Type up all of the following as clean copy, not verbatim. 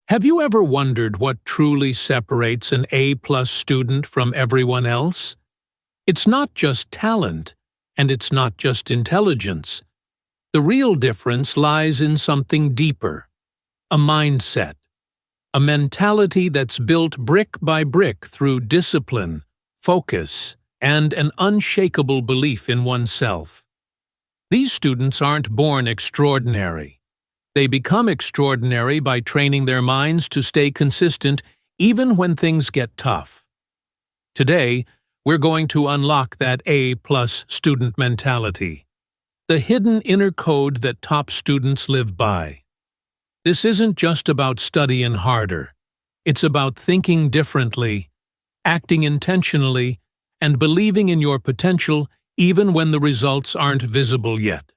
Have you ever wondered what truly separates an A-plus student from everyone else? It's not just talent, and it's not just intelligence. The real difference lies in something deeper, a mindset, a mentality that's built brick by brick through discipline, focus, and an unshakable belief in oneself. These students aren't born extraordinary. They become extraordinary by training their minds to stay consistent even when things get tough. Today, we're going to unlock that A-plus student mentality, the hidden inner code that top students live by. This isn't just about studying harder. It's about thinking differently, acting intentionally, and believing in your potential even when the results aren't visible yet.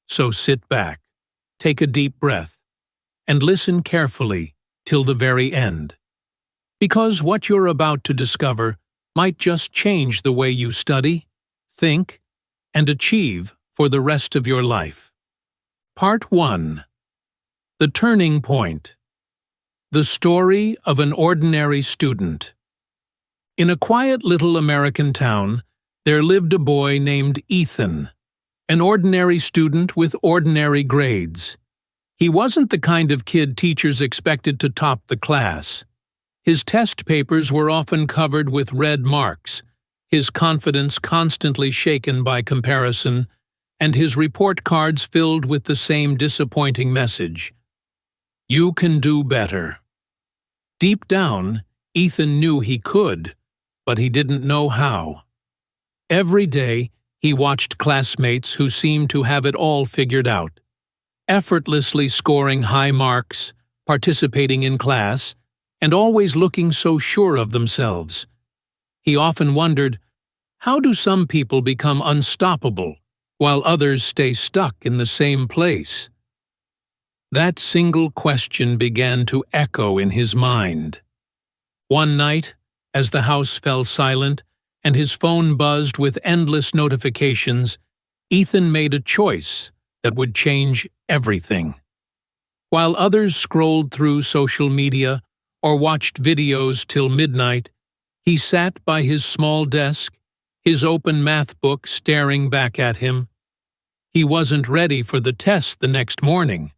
So sit back, take a deep breath, and listen carefully till the very end. Because what you're about to discover might just change the way you study, think, and achieve for the rest of your life. Part 1. The Turning Point. The Story of an Ordinary Student. In a quiet little American town, there lived a boy named Ethan, an ordinary student with ordinary grades. He wasn't the kind of kid teachers expected to top the class. His test papers were often covered with red marks, his confidence constantly shaken by comparison, and his report cards filled with the same disappointing message: "You can do better." Deep down, Ethan knew he could, but he didn't know how. Every day, he watched classmates who seemed to have it all figured out, effortlessly scoring high marks, participating in class, and always looking so sure of themselves. He often wondered, how do some people become unstoppable while others stay stuck in the same place? That single question began to echo in his mind. One night, as the house fell silent and his phone buzzed with endless notifications, Ethan made a choice that would change everything. While others scrolled through social media or watched videos till midnight, he sat by his small desk, his open math book staring back at him. He wasn't ready for the test the next morning,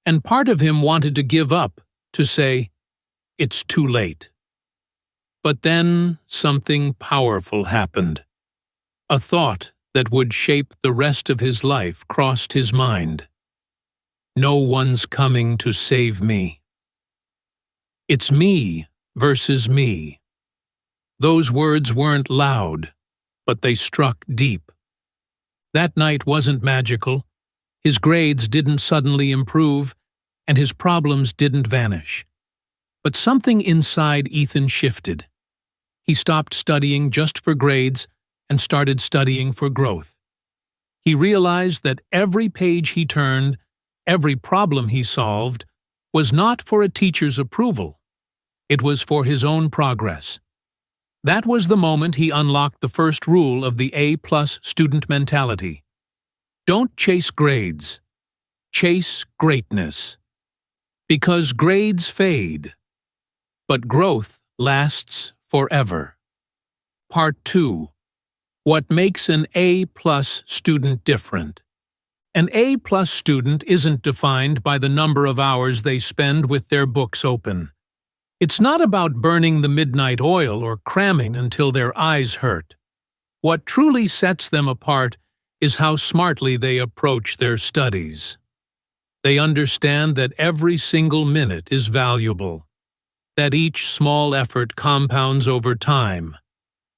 and part of him wanted to give up, to say, "It's too late." But then something powerful happened. A thought that would shape the rest of his life crossed his mind. No one's coming to save me. It's me versus me. Those words weren't loud, but they struck deep. That night wasn't magical. His grades didn't suddenly improve, and his problems didn't vanish. But something inside Ethan shifted. He stopped studying just for grades and started studying for growth. He realized that every page he turned, every problem he solved, was not for a teacher's approval. It was for his own progress. That was the moment he unlocked the first rule of the A-plus student mentality. Don't chase grades. Chase greatness. Because grades fade, but growth lasts forever. Part 2. What makes an A-plus student different? An A-plus student isn't defined by the number of hours they spend with their books open. It's not about burning the midnight oil or cramming until their eyes hurt. What truly sets them apart is how smartly they approach their studies. They understand that every single minute is valuable, that each small effort compounds over time,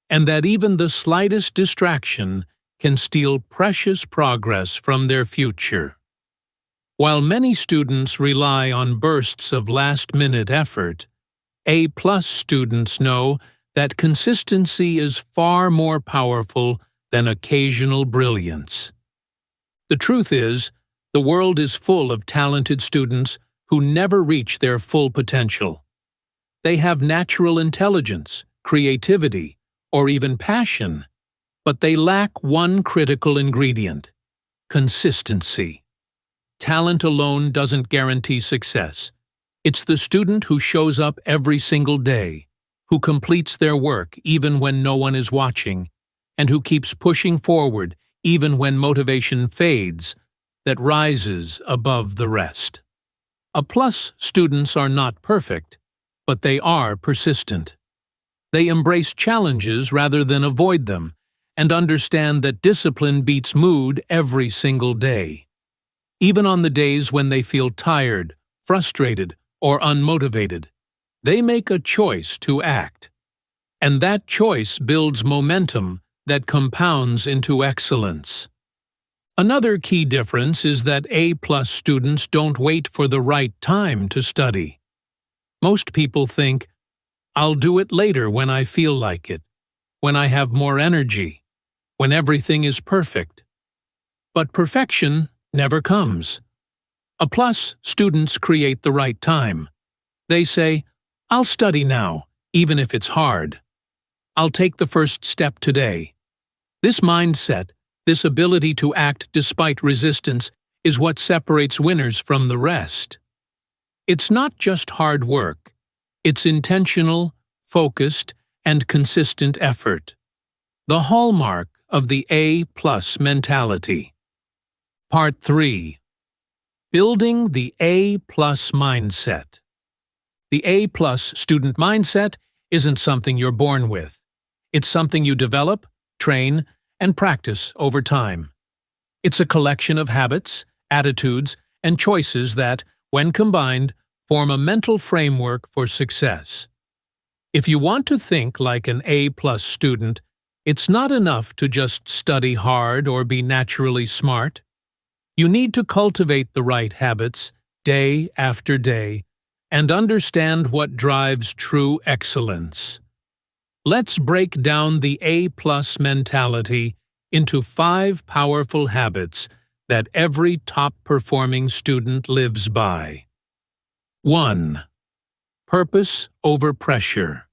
and that even the slightest distraction can steal precious progress from their future. While many students rely on bursts of last-minute effort, A-plus students know that consistency is far more powerful than occasional brilliance. The truth is, the world is full of talented students who never reach their full potential. They have natural intelligence, creativity, or even passion, but they lack one critical ingredient: consistency. Talent alone doesn't guarantee success, It's the student who shows up every single day, who completes their work even when no one is watching, and who keeps pushing forward even when motivation fades, that rises above the rest. A plus students are not perfect, but they are persistent. They embrace challenges rather than avoid them, and understand that discipline beats mood every single day. Even on the days when they feel tired, frustrated, or unmotivated, they make a choice to act. And that choice builds momentum that compounds into excellence. Another key difference is that A-plus students don't wait for the right time to study. Most people think, "I'll do it later when I feel like it, when I have more energy, when everything is perfect." But perfection never comes. A plus students create the right time. They say, "I'll study now, even if it's hard. I'll take the first step today." This mindset, this ability to act despite resistance, is what separates winners from the rest. It's not just hard work. It's intentional, focused, and consistent effort. The hallmark of the A-plus mentality. Part 3. Building the A-plus mindset. The A-plus student mindset isn't something you're born with. It's something you develop, train, and practice over time. It's a collection of habits, attitudes, and choices that, when combined, form a mental framework for success. If you want to think like an A-plus student, it's not enough to just study hard or be naturally smart. You need to cultivate the right habits, day after day, and understand what drives true excellence. Let's break down the A-plus mentality into 5 powerful habits that every top-performing student lives by. 1. Purpose over pressure.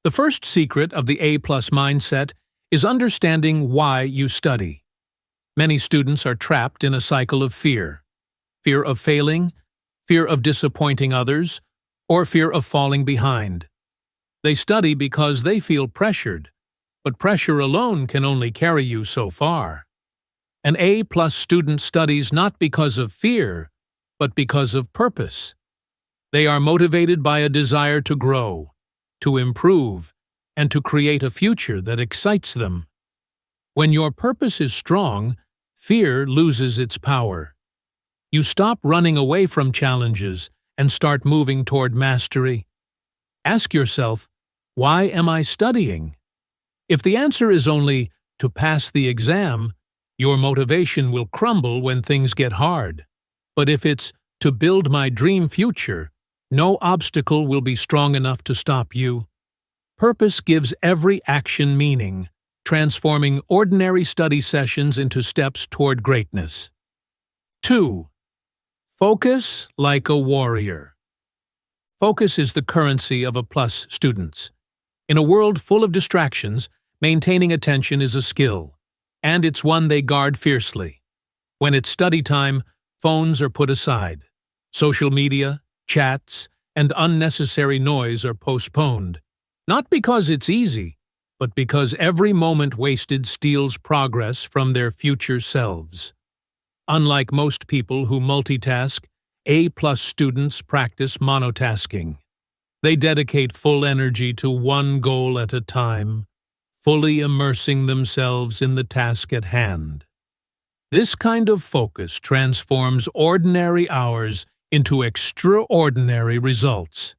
The first secret of the A-plus mindset is understanding why you study. Many students are trapped in a cycle of fear. Fear of failing, fear of disappointing others, or fear of falling behind. They study because they feel pressured, but pressure alone can only carry you so far. An A-plus student studies not because of fear, but because of purpose. They are motivated by a desire to grow, to improve, and to create a future that excites them. When your purpose is strong, fear loses its power. You stop running away from challenges and start moving toward mastery. Ask yourself, why am I studying? If the answer is only to pass the exam, your motivation will crumble when things get hard. But if it's to build my dream future, no obstacle will be strong enough to stop you. Purpose gives every action meaning, transforming ordinary study sessions into steps toward greatness. 2. Focus like a warrior. Focus is the currency of A-plus students. In a world full of distractions, maintaining attention is a skill, and it's one they guard fiercely. When it's study time, phones are put aside. Social media, chats, and unnecessary noise are postponed. Not because it's easy, but because every moment wasted steals progress from their future selves. Unlike most people who multitask, A-plus students practice monotasking. They dedicate full energy to one goal at a time, fully immersing themselves in the task at hand. This kind of focus transforms ordinary hours into extraordinary results.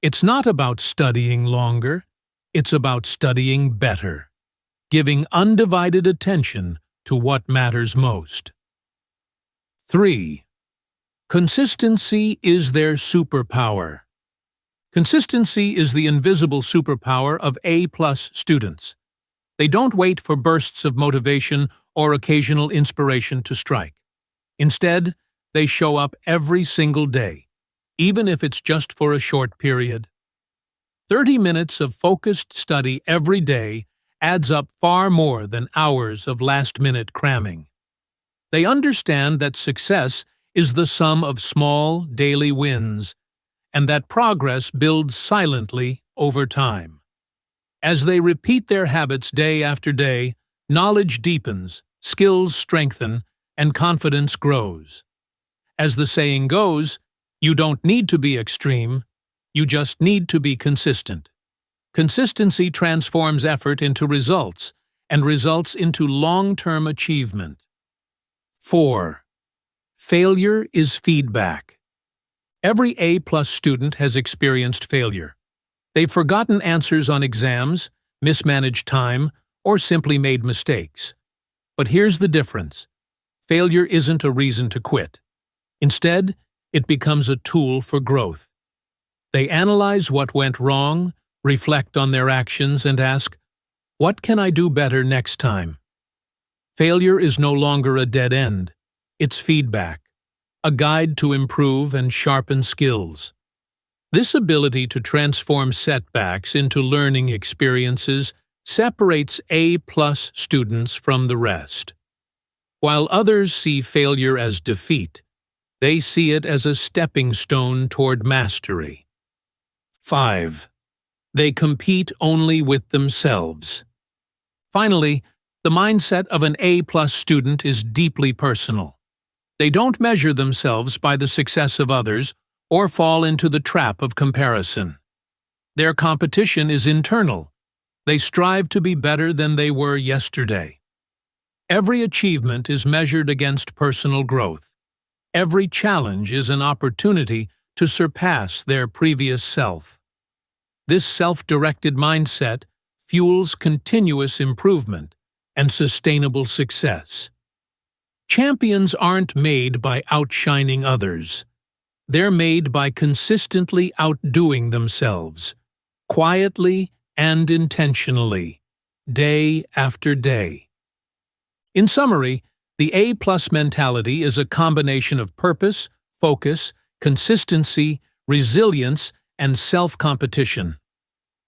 It's not about studying longer, it's about studying better, giving undivided attention to what matters most. 3. Consistency is their superpower. Consistency is the invisible superpower of A-plus students. They don't wait for bursts of motivation or occasional inspiration to strike. Instead, they show up every single day, even if it's just for a short period. 30 minutes of focused study every day adds up far more than hours of last-minute cramming. They understand that success is the sum of small, daily wins and that progress builds silently over time. As they repeat their habits day after day, knowledge deepens, skills strengthen, and confidence grows. As the saying goes, you don't need to be extreme, you just need to be consistent. Consistency transforms effort into results, and results into long-term achievement. 4. Failure is feedback. Every A+ student has experienced failure. They've forgotten answers on exams, mismanaged time, or simply made mistakes. But here's the difference. Failure isn't a reason to quit. Instead, it becomes a tool for growth. They analyze what went wrong, reflect on their actions, and ask, "What can I do better next time?" Failure is no longer a dead end. It's feedback, a guide to improve and sharpen skills. This ability to transform setbacks into learning experiences separates A+ students from the rest. While others see failure as defeat, they see it as a stepping stone toward mastery. 5. They compete only with themselves. Finally, the mindset of an A+ student is deeply personal. They don't measure themselves by the success of others or fall into the trap of comparison. Their competition is internal. They strive to be better than they were yesterday. Every achievement is measured against personal growth. Every challenge is an opportunity to surpass their previous self. This self-directed mindset fuels continuous improvement and sustainable success. Champions aren't made by outshining others. They're made by consistently outdoing themselves, quietly and intentionally, day after day. In summary, the A+ mentality is a combination of purpose, focus, consistency, resilience, and self-competition.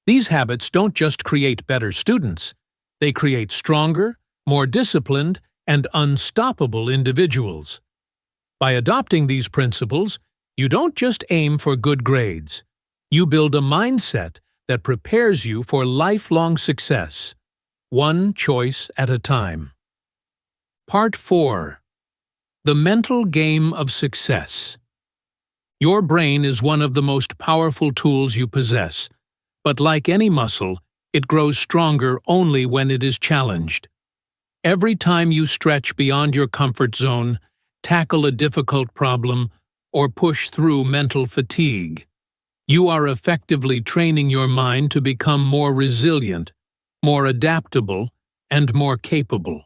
These habits don't just create better students, they create stronger, more disciplined, and unstoppable individuals. By adopting these principles, you don't just aim for good grades. You build a mindset that prepares you for lifelong success, one choice at a time. Part 4. The Mental Game of Success. Your brain is one of the most powerful tools you possess, but like any muscle, it grows stronger only when it is challenged. Every time you stretch beyond your comfort zone, tackle a difficult problem, or push through mental fatigue, you are effectively training your mind to become more resilient, more adaptable, and more capable.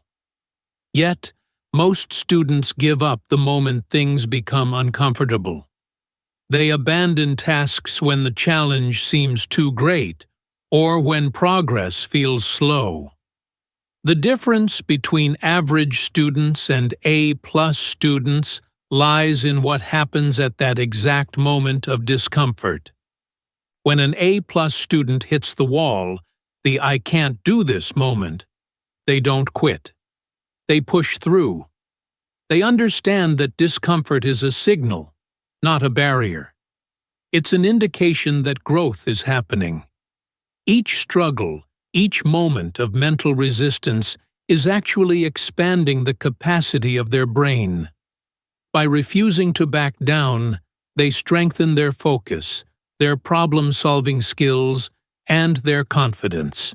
Yet, most students give up the moment things become uncomfortable. They abandon tasks when the challenge seems too great, or when progress feels slow. The difference between average students and A+ students lies in what happens at that exact moment of discomfort. When an A+ student hits the wall, the "I can't do this" moment, they don't quit. They push through. They understand that discomfort is a signal, not a barrier. It's an indication that growth is happening. Each struggle, each moment of mental resistance is actually expanding the capacity of their brain. By refusing to back down, they strengthen their focus, their problem-solving skills, and their confidence.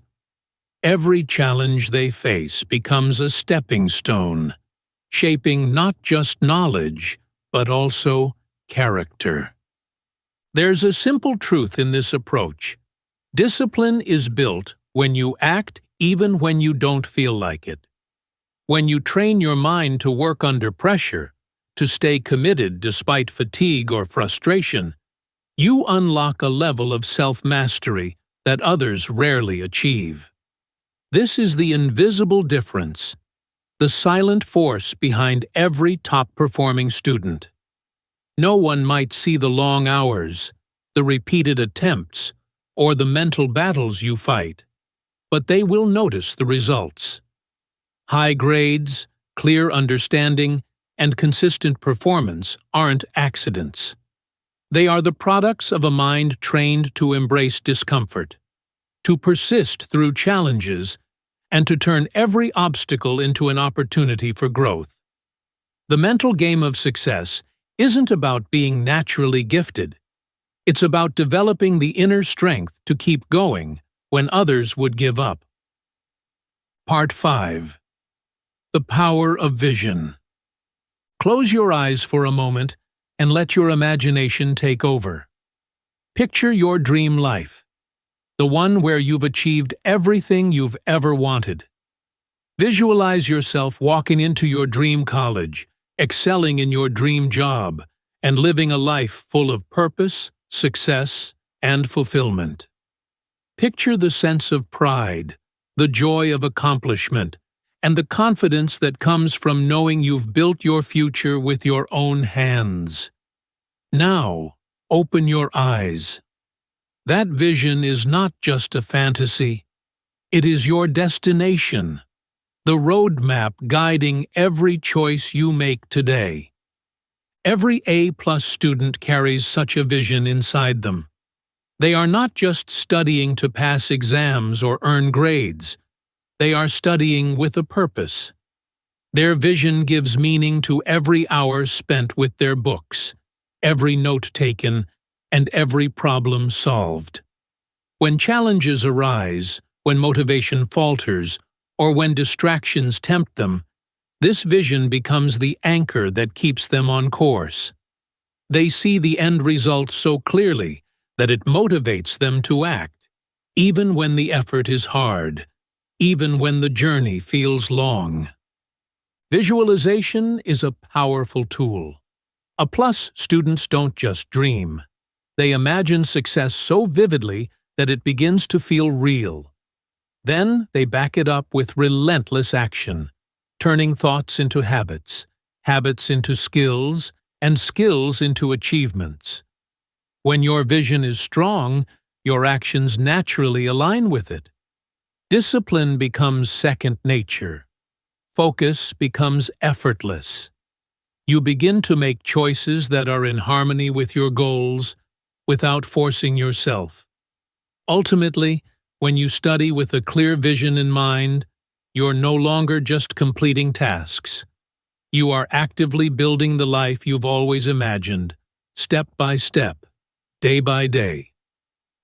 Every challenge they face becomes a stepping stone, shaping not just knowledge, but also character. There's a simple truth in this approach. Discipline is built when you act even when you don't feel like it. When you train your mind to work under pressure, to stay committed despite fatigue or frustration, you unlock a level of self-mastery that others rarely achieve. This is the invisible difference, the silent force behind every top-performing student. No one might see the long hours, the repeated attempts, or the mental battles you fight, but they will notice the results. High grades, clear understanding, and consistent performance aren't accidents. They are the products of a mind trained to embrace discomfort, to persist through challenges, and to turn every obstacle into an opportunity for growth. The mental game of success isn't about being naturally gifted. It's about developing the inner strength to keep going when others would give up. Part 5. The Power of Vision. Close your eyes for a moment and let your imagination take over. Picture your dream life, the one where you've achieved everything you've ever wanted. Visualize yourself walking into your dream college, excelling in your dream job, and living a life full of purpose, success, and fulfillment. Picture the sense of pride, the joy of accomplishment, and the confidence that comes from knowing you've built your future with your own hands. Now, open your eyes. That vision is not just a fantasy. It is your destination, the roadmap guiding every choice you make today. Every A-plus student carries such a vision inside them. They are not just studying to pass exams or earn grades. They are studying with a purpose. Their vision gives meaning to every hour spent with their books, every note taken, and every problem solved. When challenges arise, when motivation falters, or when distractions tempt them, this vision becomes the anchor that keeps them on course. They see the end result so clearly that it motivates them to act, even when the effort is hard, even when the journey feels long. Visualization is a powerful tool. A-plus students don't just dream. They imagine success so vividly that it begins to feel real. Then they back it up with relentless action, turning thoughts into habits, habits into skills, and skills into achievements. When your vision is strong, your actions naturally align with it. Discipline becomes second nature. Focus becomes effortless. You begin to make choices that are in harmony with your goals without forcing yourself. Ultimately, when you study with a clear vision in mind, you're no longer just completing tasks. You are actively building the life you've always imagined, step by step, day by day.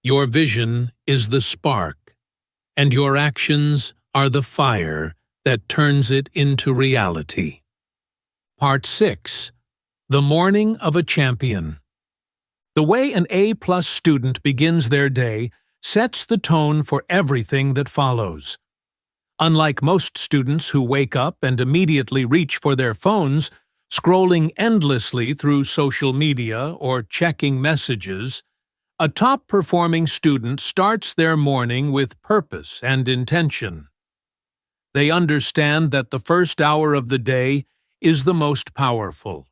Your vision is the spark, and your actions are the fire that turns it into reality. Part 6. The Morning of a Champion. The way an A-plus student begins their day sets the tone for everything that follows. Unlike most students who wake up and immediately reach for their phones, scrolling endlessly through social media or checking messages, a top-performing student starts their morning with purpose and intention. They understand that the first hour of the day is the most powerful.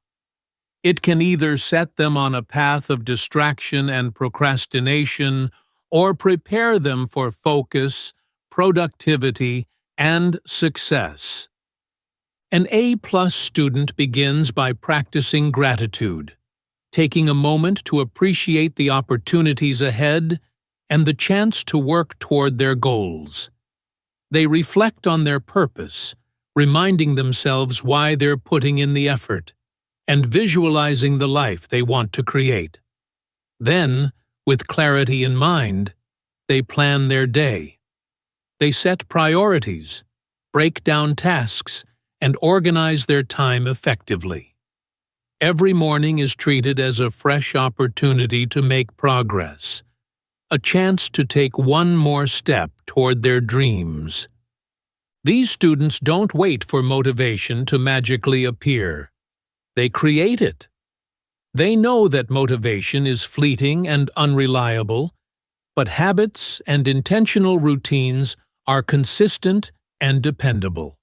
It can either set them on a path of distraction and procrastination or prepare them for focus, productivity, and success. An A-plus student begins by practicing gratitude, taking a moment to appreciate the opportunities ahead and the chance to work toward their goals. They reflect on their purpose, reminding themselves why they're putting in the effort, and visualizing the life they want to create. Then, with clarity in mind, they plan their day. They set priorities, break down tasks, and organize their time effectively. Every morning is treated as a fresh opportunity to make progress, a chance to take one more step toward their dreams. These students don't wait for motivation to magically appear. They create it. They know that motivation is fleeting and unreliable, but habits and intentional routines are consistent and dependable.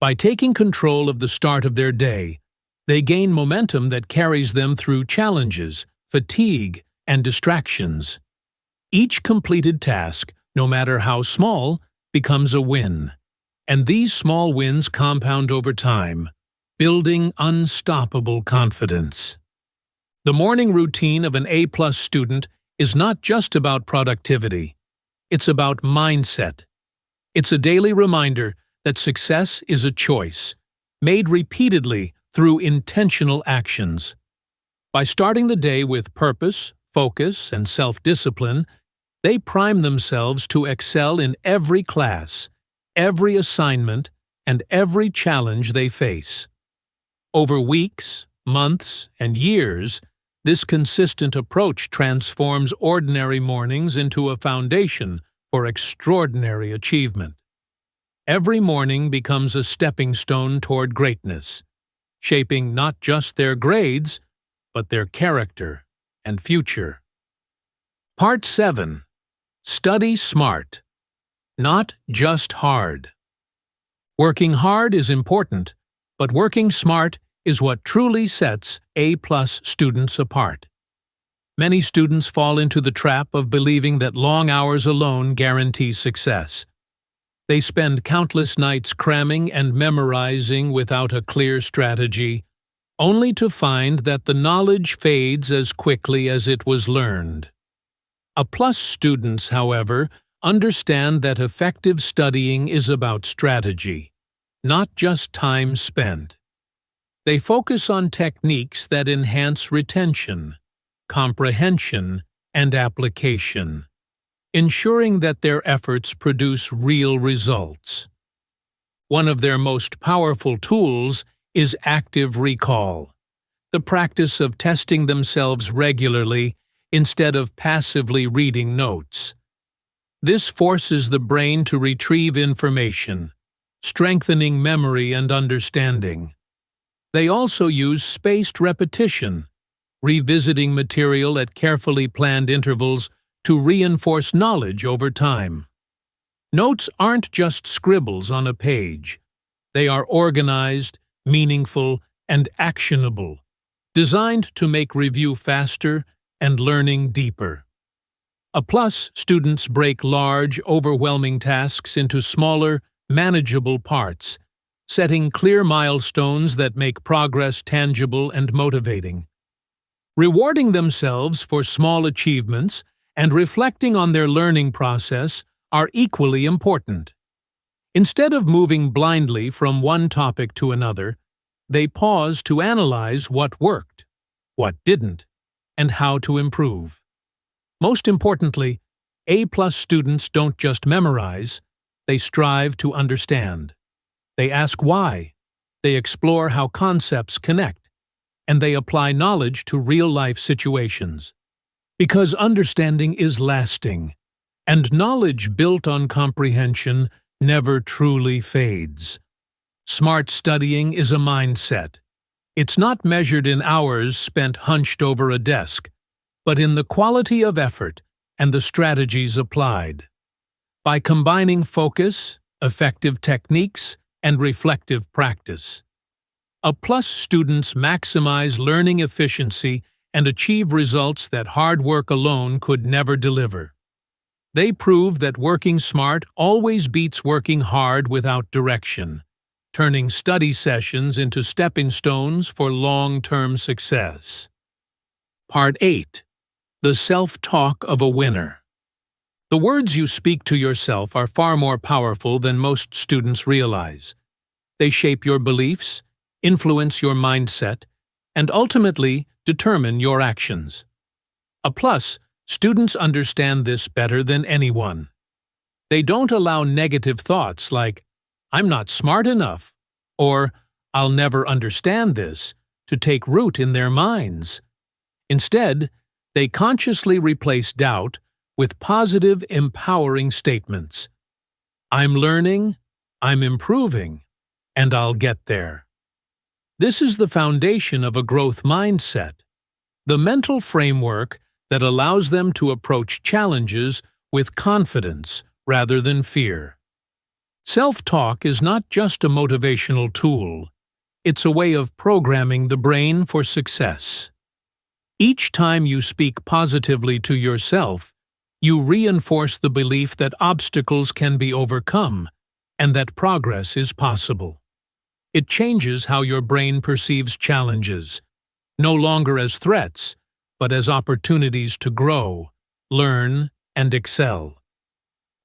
By taking control of the start of their day, they gain momentum that carries them through challenges, fatigue, and distractions. Each completed task, no matter how small, becomes a win, and these small wins compound over time, building unstoppable confidence. The morning routine of an A-plus student is not just about productivity. It's about mindset. It's a daily reminder that success is a choice, made repeatedly through intentional actions. By starting the day with purpose, focus, and self-discipline, they prime themselves to excel in every class, every assignment, and every challenge they face. Over weeks, months, and years, this consistent approach transforms ordinary mornings into a foundation for extraordinary achievement. Every morning becomes a stepping stone toward greatness, shaping not just their grades, but their character and future. Part 7. Study smart, not just hard. Working hard is important, but working smart is what truly sets A-plus students apart. Many students fall into the trap of believing that long hours alone guarantee success. They spend countless nights cramming and memorizing without a clear strategy, only to find that the knowledge fades as quickly as it was learned. A-plus students, however, understand that effective studying is about strategy, not just time spent. They focus on techniques that enhance retention, comprehension, and application, ensuring that their efforts produce real results. One of their most powerful tools is active recall, the practice of testing themselves regularly instead of passively reading notes. This forces the brain to retrieve information, strengthening memory and understanding. They also use spaced repetition, revisiting material at carefully planned intervals to reinforce knowledge over time. Notes aren't just scribbles on a page. They are organized, meaningful, and actionable, designed to make review faster and learning deeper. A-plus students break large, overwhelming tasks into smaller, manageable parts, setting clear milestones that make progress tangible and motivating. Rewarding themselves for small achievements and reflecting on their learning process are equally important. Instead of moving blindly from one topic to another, they pause to analyze what worked, what didn't, and how to improve. Most importantly, A-plus students don't just memorize, they strive to understand. They ask why, they explore how concepts connect, and they apply knowledge to real-life situations. Because understanding is lasting, and knowledge built on comprehension never truly fades. Smart studying is a mindset. It's not measured in hours spent hunched over a desk, but in the quality of effort and the strategies applied. By combining focus, effective techniques, and reflective practice, A-plus students maximize learning efficiency and achieve results that hard work alone could never deliver. They prove that working smart always beats working hard without direction, turning study sessions into stepping stones for long-term success. Part 8. The self-talk of a winner. The words you speak to yourself are far more powerful than most students realize. They shape your beliefs, influence your mindset, and ultimately determine your actions. A-plus students understand this better than anyone. They don't allow negative thoughts like, "I'm not smart enough," or "I'll never understand this," to take root in their minds. Instead, they consciously replace doubt with positive, empowering statements. "I'm learning, I'm improving, and I'll get there." This is the foundation of a growth mindset, the mental framework that allows them to approach challenges with confidence rather than fear. Self-talk is not just a motivational tool, it's a way of programming the brain for success. Each time you speak positively to yourself, you reinforce the belief that obstacles can be overcome and that progress is possible. It changes how your brain perceives challenges, no longer as threats, but as opportunities to grow, learn, and excel.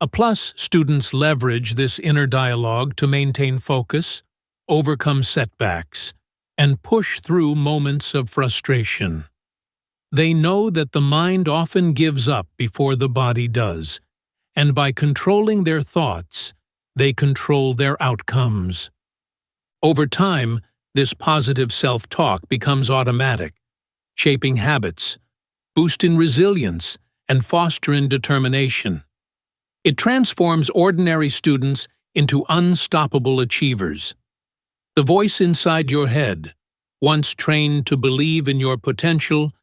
A+ students leverage this inner dialogue to maintain focus, overcome setbacks, and push through moments of frustration. They know that the mind often gives up before the body does, and by controlling their thoughts, they control their outcomes. Over time, this positive self-talk becomes automatic, shaping habits, boosting resilience, and fostering determination. It transforms ordinary students into unstoppable achievers. The voice inside your head, once trained to believe in your potential,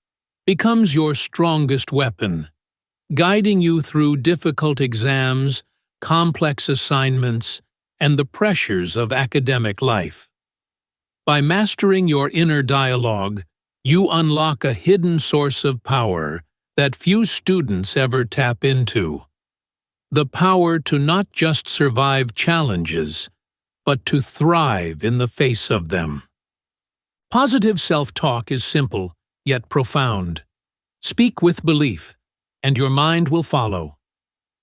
becomes your strongest weapon, guiding you through difficult exams, complex assignments, and the pressures of academic life. By mastering your inner dialogue, you unlock a hidden source of power that few students ever tap into. The power to not just survive challenges, but to thrive in the face of them. Positive self-talk is simple, yet profound. Speak with belief, and your mind will follow.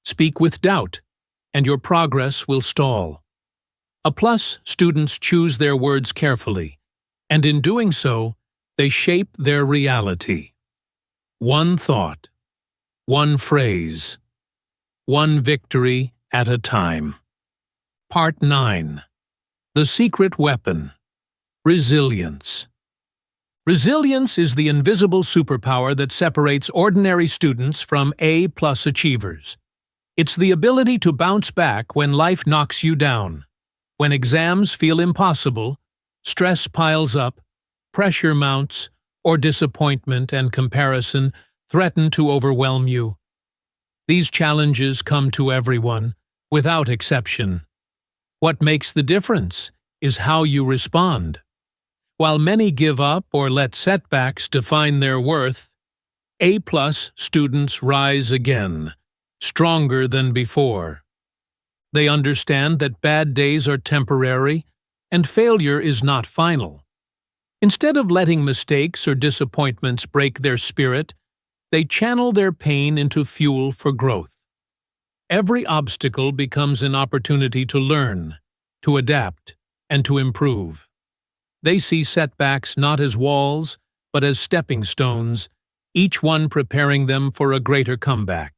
Speak with doubt, and your progress will stall. A+ students choose their words carefully, and in doing so, they shape their reality. One thought, one phrase, one victory at a time. Part 9. The Secret Weapon. Resilience. Resilience is the invisible superpower that separates ordinary students from A+ achievers. It's the ability to bounce back when life knocks you down. When exams feel impossible, stress piles up, pressure mounts, or disappointment and comparison threaten to overwhelm you. These challenges come to everyone, without exception. What makes the difference is how you respond. While many give up or let setbacks define their worth, A+ students rise again, stronger than before. They understand that bad days are temporary and failure is not final. Instead of letting mistakes or disappointments break their spirit, they channel their pain into fuel for growth. Every obstacle becomes an opportunity to learn, to adapt, and to improve. They see setbacks not as walls, but as stepping stones, each one preparing them for a greater comeback.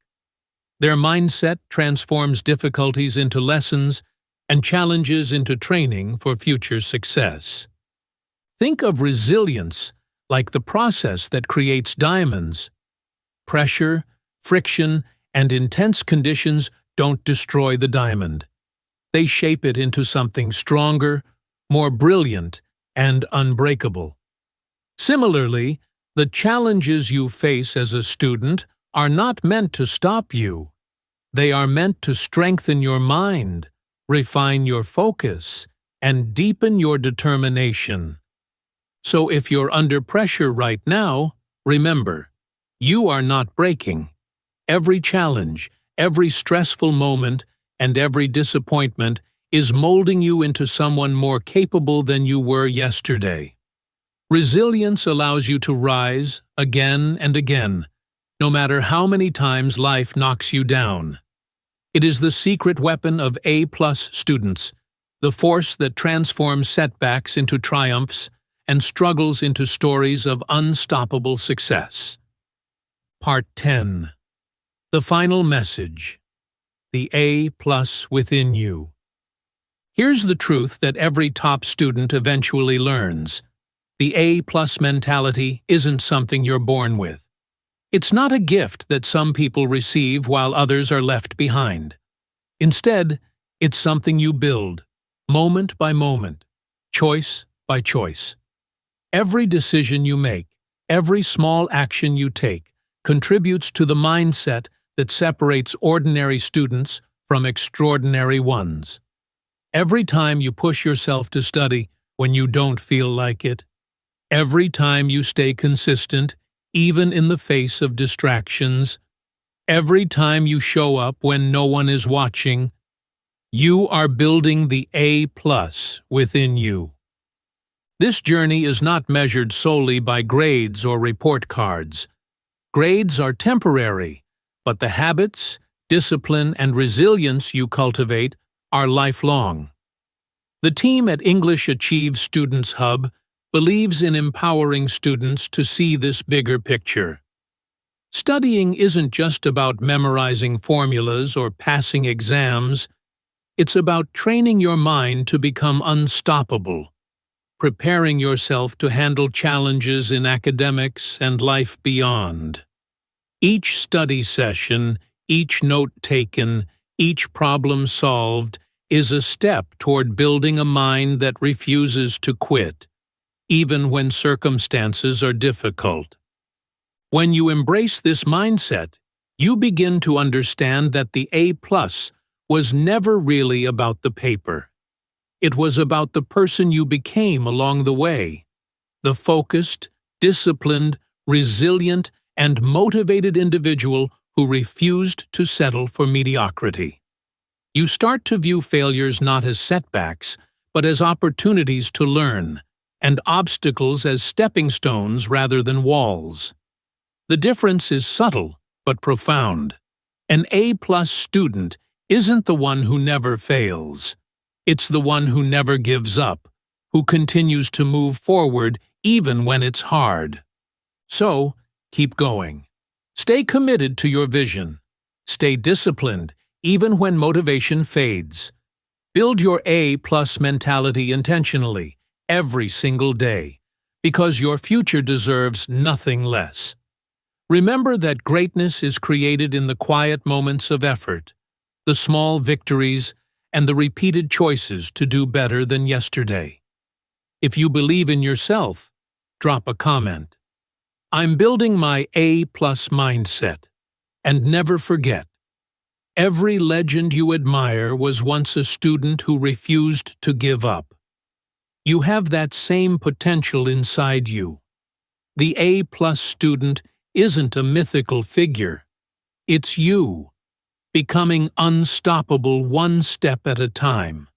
Their mindset transforms difficulties into lessons and challenges into training for future success. Think of resilience like the process that creates diamonds. Pressure, friction, and intense conditions don't destroy the diamond. They shape it into something stronger, more brilliant, and unbreakable. Similarly, the challenges you face as a student are not meant to stop you. They are meant to strengthen your mind, refine your focus, and deepen your determination. So if you're under pressure right now, remember, you are not breaking. Every challenge, every stressful moment, and every disappointment is molding you into someone more capable than you were yesterday. Resilience allows you to rise again and again, no matter how many times life knocks you down. It is the secret weapon of A+ students, the force that transforms setbacks into triumphs and struggles into stories of unstoppable success. Part 10. The Final Message. The A+ within you. Here's the truth that every top student eventually learns. The A+ mentality isn't something you're born with. It's not a gift that some people receive while others are left behind. Instead, it's something you build, moment by moment, choice by choice. Every decision you make, every small action you take, contributes to the mindset that separates ordinary students from extraordinary ones. Every time you push yourself to study when you don't feel like it, every time you stay consistent, even in the face of distractions, every time you show up when no one is watching, you are building the A+ within you. This journey is not measured solely by grades or report cards. Grades are temporary, but the habits, discipline, and resilience you cultivate are lifelong. The team at English Achieves Students Hub believes in empowering students to see this bigger picture. Studying isn't just about memorizing formulas or passing exams. It's about training your mind to become unstoppable, preparing yourself to handle challenges in academics and life beyond. Each study session, each note taken, each problem solved is a step toward building a mind that refuses to quit, even when circumstances are difficult. When you embrace this mindset, you begin to understand that the A+ was never really about the paper. It was about the person you became along the way, the focused, disciplined, resilient, and motivated individual who refused to settle for mediocrity. You start to view failures not as setbacks, but as opportunities to learn, and obstacles as stepping stones rather than walls. The difference is subtle but profound. An A+ student isn't the one who never fails. It's the one who never gives up, who continues to move forward even when it's hard. So, keep going. Stay committed to your vision. Stay disciplined, even when motivation fades. Build your A+ mentality intentionally, every single day, because your future deserves nothing less. Remember that greatness is created in the quiet moments of effort, the small victories, and the repeated choices to do better than yesterday. If you believe in yourself, drop a comment. I'm building my A+ mindset. And never forget, every legend you admire was once a student who refused to give up. You have that same potential inside you. The A+ student isn't a mythical figure. It's you, becoming unstoppable one step at a time.